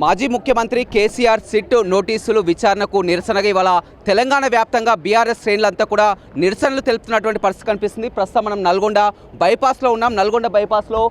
మాజీ ముఖ్యమంత్రి కేసీఆర్ సిట్ నోటీసులు విచారణకు నిరసనగా ఇవాళ తెలంగాణ వ్యాప్తంగా బీఆర్ఎస్ శ్రేణులంతా కూడా నిరసనలు తెలుపుతున్నటువంటి పరిస్థితి కనిపిస్తుంది. ప్రస్తుతం మనం నల్గొండ బైపాస్లో ఉన్నాం. నల్గొండ బైపాస్లో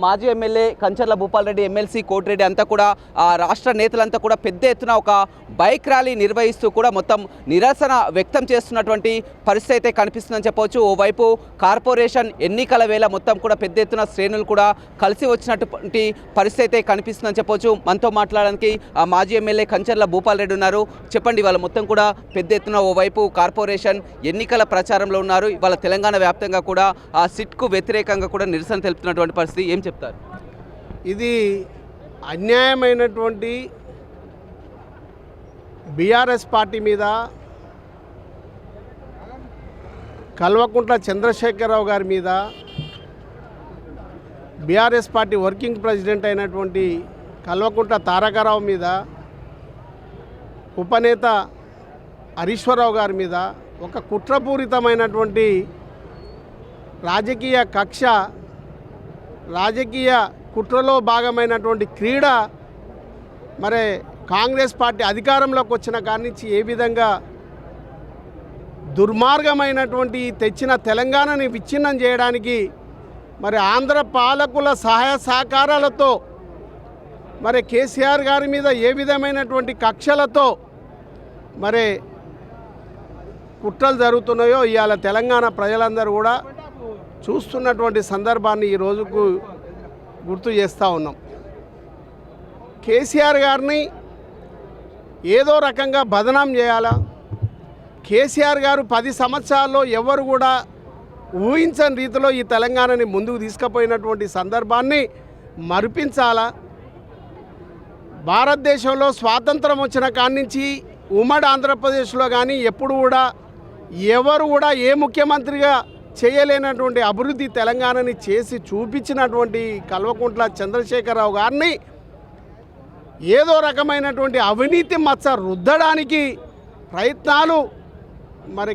మాజీ ఎమ్మెల్యే కంచర్ల భూపాల్ రెడ్డి, ఎమ్మెల్సీ కోటిరెడ్డి అంతా కూడా రాష్ట్ర నేతలంతా కూడా పెద్ద ఎత్తున ఒక బైక్ ర్యాలీ నిర్వహిస్తూ కూడా మొత్తం నిరసన వ్యక్తం చేస్తున్నటువంటి పరిస్థితి అయితే కనిపిస్తుందని చెప్పవచ్చు. ఓవైపు కార్పొరేషన్ ఎన్నికల వేళ మొత్తం కూడా పెద్ద ఎత్తున శ్రేణులు కూడా కలిసి వచ్చినటువంటి పరిస్థితి అయితే కనిపిస్తుందని చెప్పవచ్చు. మనతో మాట్లాడడానికి మాజీ ఎమ్మెల్యే కంచర్ల భూపాల్ రెడ్డి ఉన్నారు. చెప్పండి, ఇవాళ మొత్తం కూడా పెద్ద ఎత్తున ఓవైపు కార్పొరేషన్ ఎన్నికల ప్రచారంలో ఉన్నారు. ఇవాళ తెలంగాణ వ్యాప్తంగా కూడా ఆ సిట్కు వ్యతిరేకంగా కూడా నిరసన తెలుపుతున్నటువంటి పరిస్థితి, ఏం చెప్తారు? ఇది అన్యాయమైనటువంటి బీఆర్ఎస్ పార్టీ మీద కల్వకుంట్ల చంద్రశేఖరరావు గారి మీద, బీఆర్ఎస్ పార్టీ వర్కింగ్ ప్రెసిడెంట్ అయినటువంటి కల్వకుంట్ల తారకరావు మీద, ఉపనేత హరీశ్వరరావు గారి మీద ఒక కుట్రపూరితమైనటువంటి రాజకీయ కక్ష, రాజకీయ కుట్రలో భాగమైనటువంటి క్రీడ మరి కాంగ్రెస్ పార్టీ అధికారంలోకి వచ్చిన కాడి నుంచి ఏ విధంగా దుర్మార్గమైనటువంటి తెచ్చిన తెలంగాణని విచ్ఛిన్నం చేయడానికి మరి ఆంధ్ర పాలకుల సహాయ సహకారాలతో మరి కేసీఆర్ గారి మీద ఏ విధమైనటువంటి కక్షలతో మరి కుట్రలు జరుగుతున్నాయో ఇవాళ తెలంగాణ ప్రజలందరూ కూడా చూస్తున్నటువంటి సందర్భాన్ని ఈ రోజుకు గుర్తు చేస్తూ ఉన్నాం. కేసీఆర్ గారిని ఏదో రకంగా బదనాం చేయాలా, కేసీఆర్ గారు 10 సంవత్సరాల్లో ఎవరు కూడా ఊహించని రీతిలో ఈ తెలంగాణని ముందుకు తీసుకుపోయినటువంటి సందర్భాన్ని మరిపించాలా, భారతదేశంలో స్వాతంత్రం వచ్చిన కాడి నుంచి ఉమ్మడి ఆంధ్రప్రదేశ్లో కానీ ఎప్పుడు కూడా ఎవరు కూడా ఏ ముఖ్యమంత్రిగా చేయలేనటువంటి అభివృద్ధి తెలంగాణని చేసి చూపించినటువంటి కల్వకుంట్ల చంద్రశేఖరరావు గారిని ఏదో రకమైనటువంటి అవినీతి మచ్చ రుద్దడానికి ప్రయత్నాలు మరి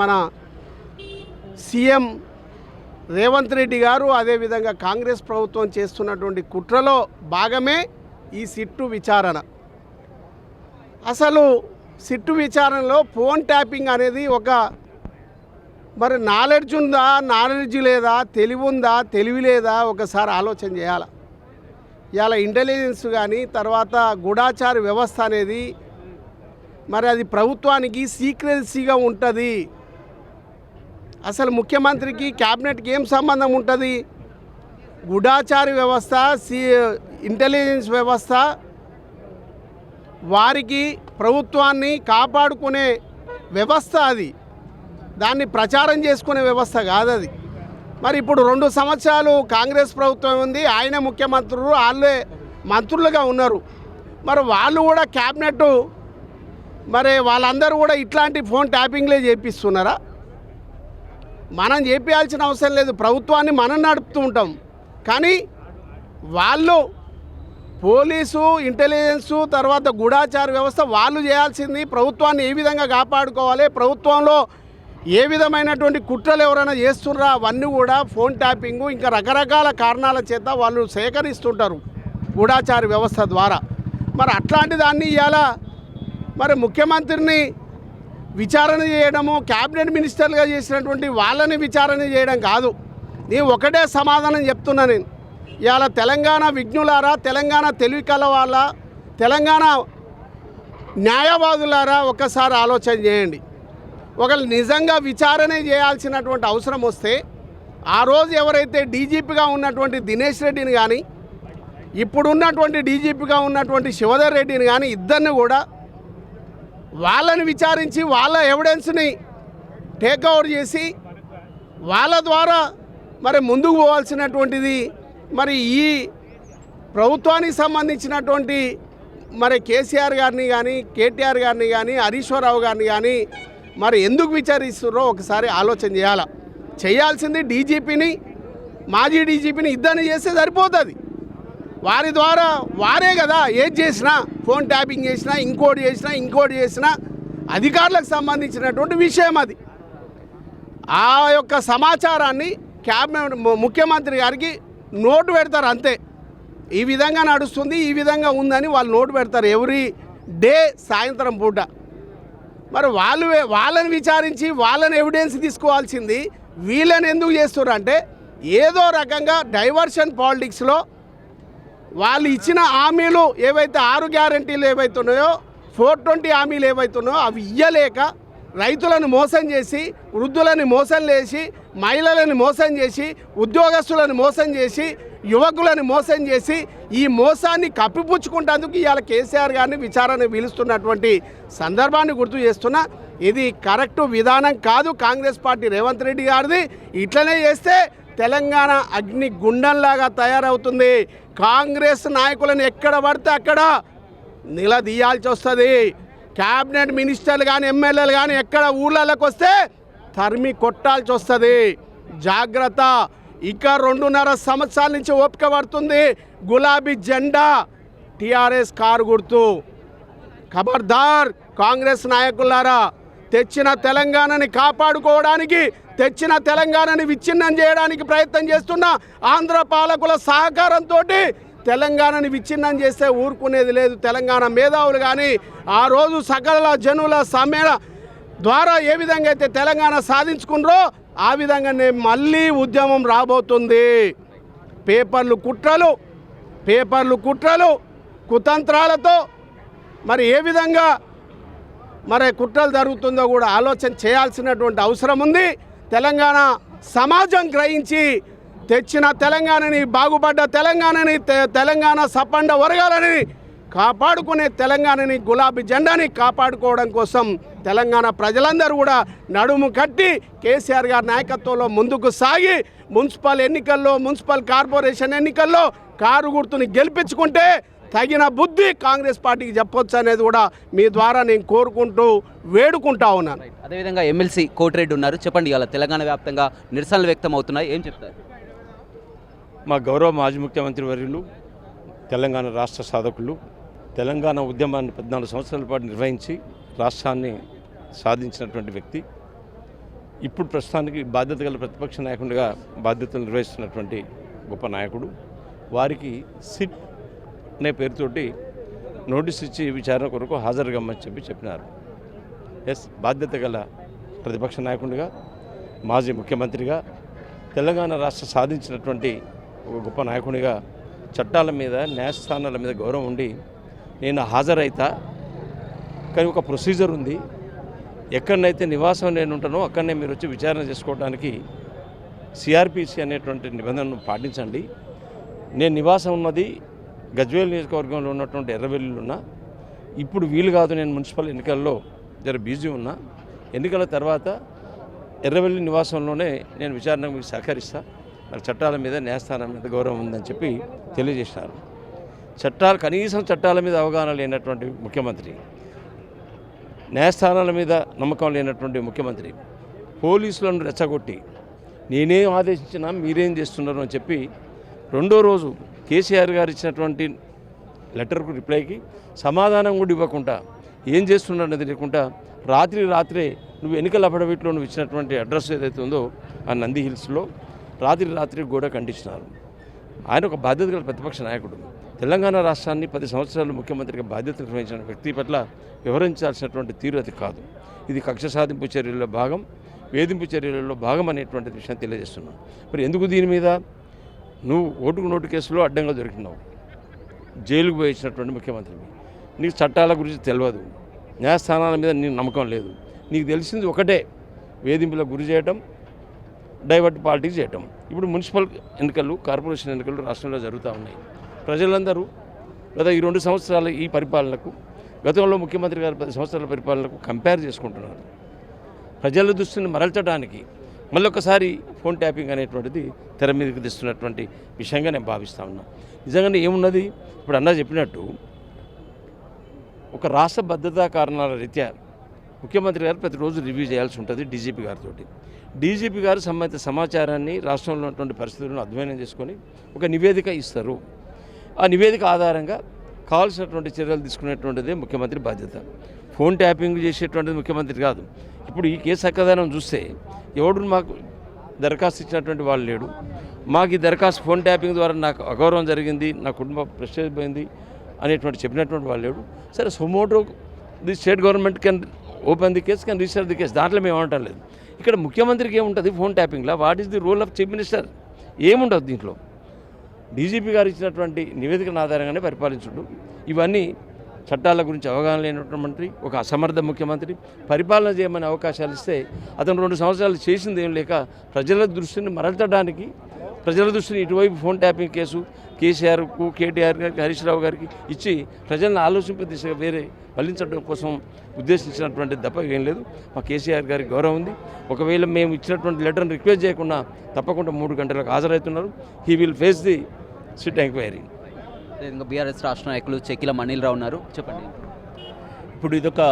మన సీఎం రేవంత్ రెడ్డి గారు అదేవిధంగా కాంగ్రెస్ ప్రభుత్వం చేస్తున్నటువంటి కుట్రలో భాగమే ఈ సిట్టు విచారణ. అసలు సిట్టు విచారణలో ఫోన్ ట్యాపింగ్ అనేది ఒక మరి నాలెడ్జ్ ఉందా, నాలెడ్జ్ లేదా, తెలివి ఉందా, తెలివి లేదా, ఒకసారి ఆలోచన చేయాలి. ఇవాళ ఇంటెలిజెన్స్ కానీ తర్వాత గూఢాచార వ్యవస్థ అనేది మరి అది ప్రభుత్వానికి సీక్రెసీగా ఉంటుంది. అసలు ముఖ్యమంత్రికి క్యాబినెట్కి ఏం సంబంధం ఉంటుంది? గూఢాచార వ్యవస్థ, ఇంటెలిజెన్స్ వ్యవస్థ వారికి ప్రభుత్వాన్ని కాపాడుకునే వ్యవస్థ, అది దాన్ని ప్రచారం చేసుకునే వ్యవస్థ కాదు అది. మరి ఇప్పుడు 2 సంవత్సరాలు కాంగ్రెస్ ప్రభుత్వం ఉంది, ఆయన ముఖ్యమంత్రులు, వాళ్ళే మంత్రులుగా ఉన్నారు. మరి వాళ్ళు కూడా క్యాబినెట్ మరి వాళ్ళందరూ కూడా ఇట్లాంటి ఫోన్ ట్యాపింగ్లే చేపిస్తున్నారా? మనం చేపించాల్సిన అవసరం లేదు, ప్రభుత్వాన్ని మనం నడుపుతూ ఉంటాం. కానీ వాళ్ళు పోలీసు, ఇంటెలిజెన్సు, తర్వాత గూఢాచార వ్యవస్థ వాళ్ళు చేయాల్సింది ప్రభుత్వాన్ని ఏ విధంగా కాపాడుకోవాలి, ప్రభుత్వంలో ఏ విధమైనటువంటి కుట్రలు ఎవరైనా చేస్తున్నారా అవన్నీ కూడా ఫోన్ ట్యాపింగు ఇంకా రకరకాల కారణాల చేత వాళ్ళు సేకరిస్తుంటారు గూఢాచార వ్యవస్థ ద్వారా. మరి అట్లాంటి దాన్ని ఇవాళ మరి ముఖ్యమంత్రిని విచారణ చేయడము, క్యాబినెట్ మినిస్టర్లుగా చేసినటువంటి వాళ్ళని విచారణ చేయడం కాదు. నేను ఒకటే సమాధానం చెప్తున్నా. నేను ఇవాళ తెలంగాణ విజ్ఞులారా, తెలంగాణ తెలివి కల వాళ్ళ, తెలంగాణ న్యాయవాదులారా ఒక్కసారి ఆలోచన చేయండి. ఒకళ్ళు నిజంగా విచారణ చేయాల్సినటువంటి అవసరం వస్తే ఆ రోజు ఎవరైతే డీజీపీగా ఉన్నటువంటి దినేష్ రెడ్డిని కానీ, ఇప్పుడున్నటువంటి డీజీపీగా ఉన్నటువంటి శివధర్ రెడ్డిని కానీ, ఇద్దరిని కూడా వాళ్ళని విచారించి వాళ్ళ ఎవిడెన్స్ని టేక్ఓవర్ చేసి వాళ్ళ ద్వారా మరి ముందుకు పోవాల్సినటువంటిది. మరి ఈ ప్రభుత్వానికి సంబంధించినటువంటి మరి కేసీఆర్ గారిని కానీ, కేటీఆర్ గారిని కానీ, హరీశ్వరరావు గారిని కానీ మరి ఎందుకు విచారిస్తున్నారో ఒకసారి ఆలోచన చేయాల్సింది డీజీపీని, మాజీ డీజీపీని ఇద్దరిని చేస్తే సరిపోతుంది. వారి ద్వారా వారే కదా ఏది చేసినా, ఫోన్ ట్యాపింగ్ చేసినా, ఇంకోటి చేసినా అధికారులకు సంబంధించినటువంటి విషయం అది. ఆ యొక్క సమాచారాన్ని క్యాబినెట్ ముఖ్యమంత్రి గారికి నోటు పెడతారు అంతే. ఈ విధంగా నడుస్తుంది, ఈ విధంగా ఉందని వాళ్ళు నోటు పెడతారు ఎవ్రీ డే సాయంత్రం పూట. మరి వాళ్ళని విచారించి వాళ్ళని ఎవిడెన్స్ తీసుకోవాల్సింది వీళ్ళని ఎందుకు చేస్తున్నారు అంటే ఏదో రకంగా డైవర్షన్ పాలిటిక్స్లో వాళ్ళు ఇచ్చిన హామీలు ఏవైతే 6 గ్యారంటీలు ఏవైతే ఉన్నాయో 420 హామీలు ఏవైతే ఉన్నాయో అవి ఇయ్యలేక రైతులను మోసం చేసి, వృద్ధులను మోసం చేసి, మహిళలను మోసం చేసి, ఉద్యోగస్తులను మోసం చేసి, యువకులను మోసం చేసి ఈ మోసాన్ని కప్పిపుచ్చుకుంటేందుకు ఇవాళ కేసీఆర్ గారిని విచారణ పిలుస్తున్నటువంటి సందర్భాన్ని గుర్తు చేస్తున్నా. ఇది కరెక్ట్ విధానం కాదు కాంగ్రెస్ పార్టీ రేవంత్ రెడ్డి గారిది. ఇట్లనే చేస్తే తెలంగాణ అగ్ని గుండంలాగా తయారవుతుంది. కాంగ్రెస్ నాయకులను ఎక్కడ పడితే అక్కడ నిలదీయాల్సి వస్తుంది. క్యాబినెట్ మినిస్టర్లు కానీ ఎమ్మెల్యేలు కానీ ఎక్కడ ఊళ్ళలోకి వస్తే తరిమి కొట్టాల్సి వస్తుంది. జాగ్రత్త. ఇక 2.5 సంవత్సరాల నుంచి ఓపిక పడుతుంది. గులాబీ జెండా, టీఆర్ఎస్ కారు గుర్తు. ఖబర్దార్ కాంగ్రెస్ నాయకులారా, తెచ్చిన తెలంగాణని కాపాడుకోవడానికి, తెచ్చిన తెలంగాణని విచ్ఛిన్నం చేయడానికి ప్రయత్నం చేస్తున్న ఆంధ్ర పాలకుల సహకారంతో తెలంగాణని విచ్ఛిన్నం చేస్తే ఊరుకునేది లేదు. తెలంగాణ మేధావులు కానీ ఆ రోజు సకల జనుల సమ్మేళ ద్వారా ఏ విధంగా అయితే తెలంగాణ సాధించుకున్నారో ఆ విధంగానే మళ్ళీ ఉద్యమం రాబోతుంది. పేపర్లు కుట్రలు కుతంత్రాలతో మరి ఏ విధంగా మరి కుట్రలు జరుగుతుందో కూడా ఆలోచన చేయాల్సినటువంటి అవసరం ఉంది. తెలంగాణ సమాజం గ్రహించి తెచ్చిన తెలంగాణని, బాగుపడ్డ తెలంగాణని, తెలంగాణ సపండ వర్గాలని కాపాడుకునే తెలంగాణని, గులాబీ జెండాని కాపాడుకోవడం కోసం తెలంగాణ ప్రజలందరూ కూడా నడుము కట్టి కేసీఆర్ గారి నాయకత్వంలో ముందుకు సాగి మున్సిపల్ కార్పొరేషన్ ఎన్నికల్లో కారు గుర్తుని గెలిపించుకుంటే తగిన బుద్ధి కాంగ్రెస్ పార్టీకి చెప్పొచ్చు అనేది కూడా మీ ద్వారా నేను కోరుకుంటూ వేడుకుంటా ఉన్నాను. అదేవిధంగా ఎమ్మెల్సీ కోటిరెడ్డి ఉన్నారు. చెప్పండి, ఇవాళ తెలంగాణ వ్యాప్తంగా నిరసనలు వ్యక్తం అవుతున్నాయి, ఏం చెప్తారు? మా గౌరవ మాజీ ముఖ్యమంత్రి వర్యులు, తెలంగాణ రాష్ట్ర సాధకులు, తెలంగాణ ఉద్యమాన్ని 14 సంవత్సరాల పాటు నిర్వహించి రాష్ట్రాన్ని సాధించినటువంటి వ్యక్తి, ఇప్పుడు ప్రస్తుతానికి బాధ్యత గల ప్రతిపక్ష నాయకుడిగా బాధ్యతలు నిర్వహిస్తున్నటువంటి గొప్ప నాయకుడు. వారికి సిట్ అనే పేరుతోటి నోటీస్ ఇచ్చి విచారణ కొరకు హాజరు కమ్మని చెప్పినారు. బాధ్యత గల ప్రతిపక్ష నాయకుడిగా, మాజీ ముఖ్యమంత్రిగా, తెలంగాణ రాష్ట్ర సాధించినటువంటి ఒక గొప్ప నాయకునిగా చట్టాల మీద, న్యాయస్థానాల మీద గౌరవం ఉండి నేను హాజరైతా, కానీ ఒక ప్రొసీజర్ ఉంది. ఎక్కడనైతే నివాసం నేను ఉంటానో అక్కడనే మీరు వచ్చి విచారణ చేసుకోవడానికి సిఆర్పిసి అనేటువంటి నిబంధనను పాటించండి. నేను నివాసం ఉన్నది గజ్వేల్ నియోజకవర్గంలో ఉన్నటువంటి ఎర్రవెల్లిలో ఉన్నా. ఇప్పుడు వీలు కాదు, నేను మున్సిపల్ ఎన్నికల్లో జర బిజీ ఉన్నా. ఎన్నికల తర్వాత ఎర్రవెల్లి నివాసంలోనే నేను విచారణకు మీకు సహకరిస్తా. నాకు చట్టాల మీద, న్యాయస్థానం మీద గౌరవం ఉందని చెప్పి తెలియజేసినారు. కనీసం చట్టాల మీద అవగాహన లేనటువంటి ముఖ్యమంత్రి, న్యాయస్థానాల మీద నమ్మకం లేనటువంటి ముఖ్యమంత్రి పోలీసులను రెచ్చగొట్టి నేనేం ఆదేశించినా మీరేం చేస్తున్నారు అని చెప్పి రెండో రోజు కేసీఆర్ గారు ఇచ్చినటువంటి లెటర్కు రిప్లైకి సమాధానం కూడా ఇవ్వకుండా, ఏం చేస్తున్నాడు అనేది లేకుండా రాత్రే నువ్వు ఎన్నికల అఫిడవిట్లో నువ్వు ఇచ్చినటువంటి అడ్రస్ ఏదైతే ఉందో ఆ నంది హిల్స్లో రాత్రి కూడా ఖండించినారు. ఆయన ఒక బాధ్యత గల ప్రతిపక్ష నాయకుడు. తెలంగాణ రాష్ట్రాన్ని 10 సంవత్సరాలు ముఖ్యమంత్రిగా బాధ్యత నిర్వహించిన వ్యక్తి పట్ల వివరించాల్సినటువంటి తీరు అది కాదు. ఇది కక్ష సాధింపు చర్యల్లో భాగం, వేధింపు చర్యలలో భాగం అనేటువంటి విషయం తెలియజేస్తున్నాం. మరి ఎందుకు దీని మీద నువ్వు ఓటుకు నోటు కేసులో అడ్డంగా దొరికినావు, జైలుకు పోయి ఇచ్చినటువంటి ముఖ్యమంత్రిని, నీకు చట్టాల గురించి తెలియదు, న్యాయస్థానాల మీద నీకు నమ్మకం లేదు, నీకు తెలిసింది ఒకటే, వేధింపులకు గురి చేయటం, డైవర్ట్ పాలిటిక్స్ చేయటం. ఇప్పుడు మున్సిపల్ ఎన్నికలు, కార్పొరేషన్ ఎన్నికలు రాష్ట్రంలో జరుగుతూ ఉన్నాయి. ప్రజలందరూ గత ఈ 2 సంవత్సరాల ఈ పరిపాలనకు, గతంలో ముఖ్యమంత్రి గారి 10 సంవత్సరాల పరిపాలనకు కంపేర్ చేసుకుంటున్నారు. ప్రజల దృష్టిని మరల్చడానికి మళ్ళొకసారి ఫోన్ ట్యాపింగ్ అనేటువంటిది తెర మీదకి తెస్తున్నటువంటి విషయంగా నేను భావిస్తూ ఉన్నా. నిజంగానే ఏమున్నది, ఇప్పుడు అన్నా చెప్పినట్టు ఒక రాష్ట్ర భద్రతా కారణాల రీత్యా ముఖ్యమంత్రి గారు ప్రతిరోజు రివ్యూ చేయాల్సి ఉంటుంది డీజీపీ గారితో. డీజీపీ గారు సంబంధిత సమాచారాన్ని రాష్ట్రంలో ఉన్నటువంటి పరిస్థితులను అధ్యయనం చేసుకొని ఒక నివేదిక ఇస్తారు. ఆ నివేదిక ఆధారంగా కావాల్సినటువంటి చర్యలు తీసుకునేటువంటిదే ముఖ్యమంత్రి బాధ్యత. ఫోన్ ట్యాపింగ్ చేసేటువంటిది ముఖ్యమంత్రి కాదు. ఇప్పుడు ఈ కేసు అక్కదానం చూస్తే ఎవడు మాకు దరఖాస్తు ఇచ్చినటువంటి వాళ్ళు లేడు, మాకు ఈ దరఖాస్తు ఫోన్ ట్యాపింగ్ ద్వారా నాకు అగౌరవం జరిగింది, నా కుటుంబ ప్రెస్టేజ్ పోయింది అనేటువంటి చెప్పినటువంటి వాళ్ళు లేడు. సరే, suo motu the state government can open the case, can register the case, దాంట్లో మేము ఏమంటాం లేదు. ఇక్కడ ముఖ్యమంత్రికి ఏముంటుంది ఫోన్ ట్యాపింగ్లో? What is the role of chief minister? ఏముంటుంది దీంట్లో? డీజీపీ గారు ఇచ్చినటువంటి నివేదికల ఆధారంగానే పరిపాలించుడు. ఇవన్నీ చట్టాల గురించి అవగాహన లేనటువంటి ఒక అసమర్థ ముఖ్యమంత్రి పరిపాలన చేయమనే అవకాశాలు ఇస్తే అతను 2 సంవత్సరాలు చేసింది ఏం లేక ప్రజల దృష్టిని మరల్చడానికి, ప్రజల దృష్టిని ఇటువైపు ఫోన్ ట్యాపింగ్ కేసు కేసీఆర్కు, కేటీఆర్ గారికి, హరీష్ రావు గారికి ఇచ్చి ప్రజలను ఆలోచింపే దిశగా వేరే మళ్లించడం కోసం ఉద్దేశించినటువంటి తప్ప ఏం లేదు. మా కేసీఆర్ గారికి గౌరవం ఉంది. ఒకవేళ మేము ఇచ్చినటువంటి లెటర్ని రిక్వెస్ట్ చేయకుండా తప్పకుండా 3 గంటలకు హాజరవుతున్నారు. He will face the SIT enquiry. ఇంకా బీఆర్ఎస్ రాష్ట్ర నాయకులు చెక్కిల మనీల్ ఉన్నారు, చెప్పండి. ఇప్పుడు ఇదొక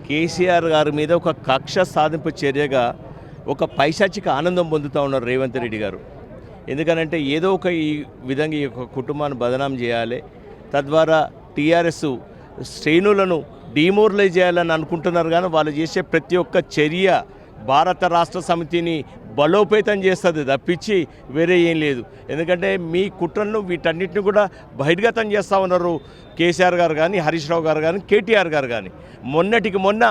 కేసీఆర్ గారి మీద ఒక కక్ష సాధింపు చర్యగా ఒక పైశాచిక ఆనందం పొందుతూ ఉన్నారు రేవంత్ రెడ్డి గారు. ఎందుకనంటే ఏదో ఒక ఈ విధంగా ఈ యొక్క కుటుంబాన్ని బదనాం చేయాలి, తద్వారా టీఆర్ఎస్ శ్రేణులను డిమోరలైజ్ చేయాలని అనుకుంటున్నారు. కానీ వాళ్ళు చేసే ప్రతి ఒక్క చర్య భారత రాష్ట్ర సమితిని బలోపేతం చేస్తుంది తప్పించి వేరే ఏం లేదు. ఎందుకంటే మీ కుట్రలను వీటన్నిటిని కూడా బహిర్గతం చేస్తూ ఉన్నారు కేసీఆర్ గారు కానీ, హరీష్ రావు గారు కానీ, కేటీఆర్ గారు కానీ. మొన్నటికి మొన్న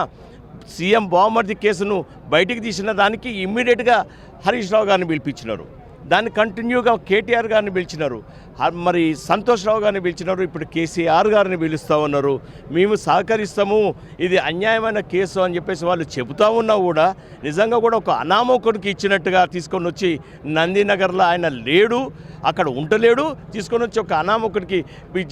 సీఎం బావమర్ది కేసును బయటికి తీసిన దానికి ఇమ్మీడియట్గా హరీష్ రావు గారిని పిలిపించినారు. దాన్ని కంటిన్యూగా కేటీఆర్ గారిని పిలిచినారు, మరి సంతోష్ రావు గారిని పిలిచినారు, ఇప్పుడు కేసీఆర్ గారిని పిలుస్తూ ఉన్నారు. మేము సహకరిస్తాము, ఇది అన్యాయమైన కేసు అని చెప్పేసి వాళ్ళు చెబుతూ ఉన్నా కూడా నిజంగా కూడా ఒక అనామకుడికి ఇచ్చినట్టుగా తీసుకొని వచ్చి నందినగర్లో ఆయన లేడు, అక్కడ ఉండలేడు, తీసుకొని వచ్చి ఒక అనామకుడికి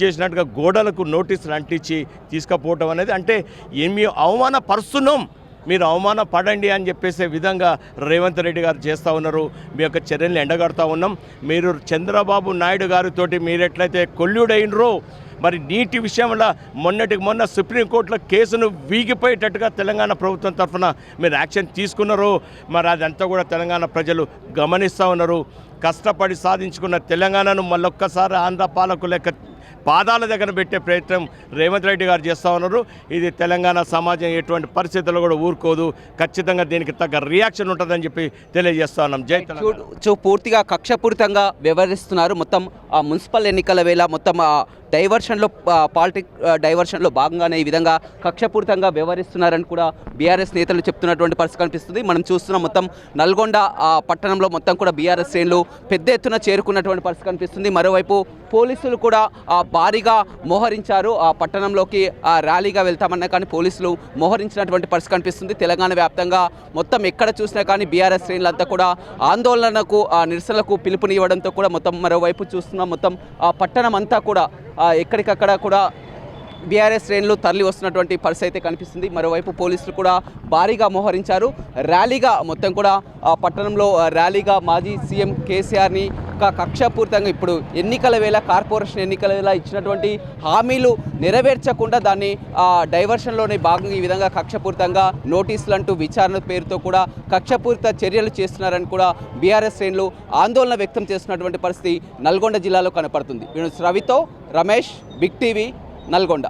చేసినట్టుగా గోడలకు నోటీసులు అంటించి తీసుకుపోవటం అనేది అంటే ఏమి అవమానపరుస్తున్నాం, మీరు అవమాన పడండి అని చెప్పేసే విధంగా రేవంత్ రెడ్డి గారు చేస్తూ ఉన్నారు. మీ యొక్క చర్యలను ఎండగడుతూ ఉన్నాం. మీరు చంద్రబాబు నాయుడు గారితో మీరు ఎట్లయితే కొల్లుడైనరో, మరి నీటి విషయంలో మొన్నటికి మొన్న సుప్రీంకోర్టులో కేసును వీగిపోయేటట్టుగా తెలంగాణ ప్రభుత్వం తరఫున మీరు యాక్షన్ తీసుకున్నారు. మరి అదంతా కూడా తెలంగాణ ప్రజలు గమనిస్తూ ఉన్నారు. కష్టపడి సాధించుకున్న తెలంగాణను మళ్ళొక్కసారి ఆంధ్ర పాలకుల యొక్క పాదాల దగ్గర పెట్టే ప్రయత్నం రేవంత్ రెడ్డి గారు చేస్తూ ఉన్నారు. ఇది తెలంగాణ సమాజం ఎటువంటి పరిస్థితుల్లో కూడా ఊరుకోదు, ఖచ్చితంగా దీనికి తగ్గ రియాక్షన్ ఉంటుందని చెప్పి తెలియజేస్తా ఉన్నాం. జై తెలంగాణ. పూర్తిగా కక్షపూరితంగా వ్యవహరిస్తున్నారు. మొత్తం మున్సిపల్ ఎన్నికల వేళ మొత్తం డైవర్షన్లో డైవర్షన్లో భాగంగానే ఈ విధంగా కక్షపూరితంగా వ్యవహరిస్తున్నారని కూడా బీఆర్ఎస్ నేతలు చెప్తున్నటువంటి పరిస్థితి కనిపిస్తుంది. మనం చూస్తున్నాం మొత్తం నల్గొండ పట్టణంలో మొత్తం కూడా బీఆర్ఎస్ శ్రేణులు పెద్ద ఎత్తున చేరుకున్నటువంటి పరిస్థితి కనిపిస్తుంది. మరోవైపు పోలీసులు కూడా భారీగా మోహరించారు. ఆ పట్టణంలోకి ర్యాలీగా వెళ్తామన్నా కానీ పోలీసులు మోహరించినటువంటి పరిస్థితి కనిపిస్తుంది. తెలంగాణ వ్యాప్తంగా మొత్తం ఎక్కడ చూసినా కానీ బీఆర్ఎస్ శ్రేణులంతా కూడా ఆందోళనకు నిరసనలకు పిలుపునివ్వడంతో కూడా మొత్తం మరోవైపు చూస్తున్నాం మొత్తం పట్టణం అంతా కూడా ఎక్కడికక్కడ కూడా బీఆర్ఎస్ శ్రేణులు తరలి వస్తున్నటువంటి పరిస్థితి అయితే కనిపిస్తుంది. మరోవైపు పోలీసులు కూడా భారీగా మోహరించారు. ర్యాలీగా మొత్తం కూడా పట్టణంలో ర్యాలీగా మాజీ సీఎం కేసీఆర్ని కక్షపూరితంగా ఇప్పుడు ఎన్నికల వేళ కార్పొరేషన్ ఎన్నికల వేళ ఇచ్చినటువంటి హామీలు నెరవేర్చకుండా దాన్ని డైవర్షన్లోనే భాగంగా ఈ విధంగా కక్షపూరితంగా నోటీసులు అంటూ విచారణ పేరుతో కూడా కక్షపూరిత చర్యలు చేస్తున్నారని కూడా బీఆర్ఎస్ శ్రేణులు ఆందోళన వ్యక్తం చేస్తున్నటువంటి పరిస్థితి నల్గొండ జిల్లాలో కనపడుతుంది. రవితో Ramesh, big TV, Nalgonda.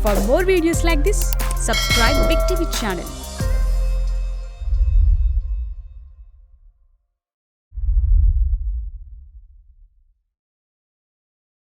For more videos like this, subscribe Big TV channel.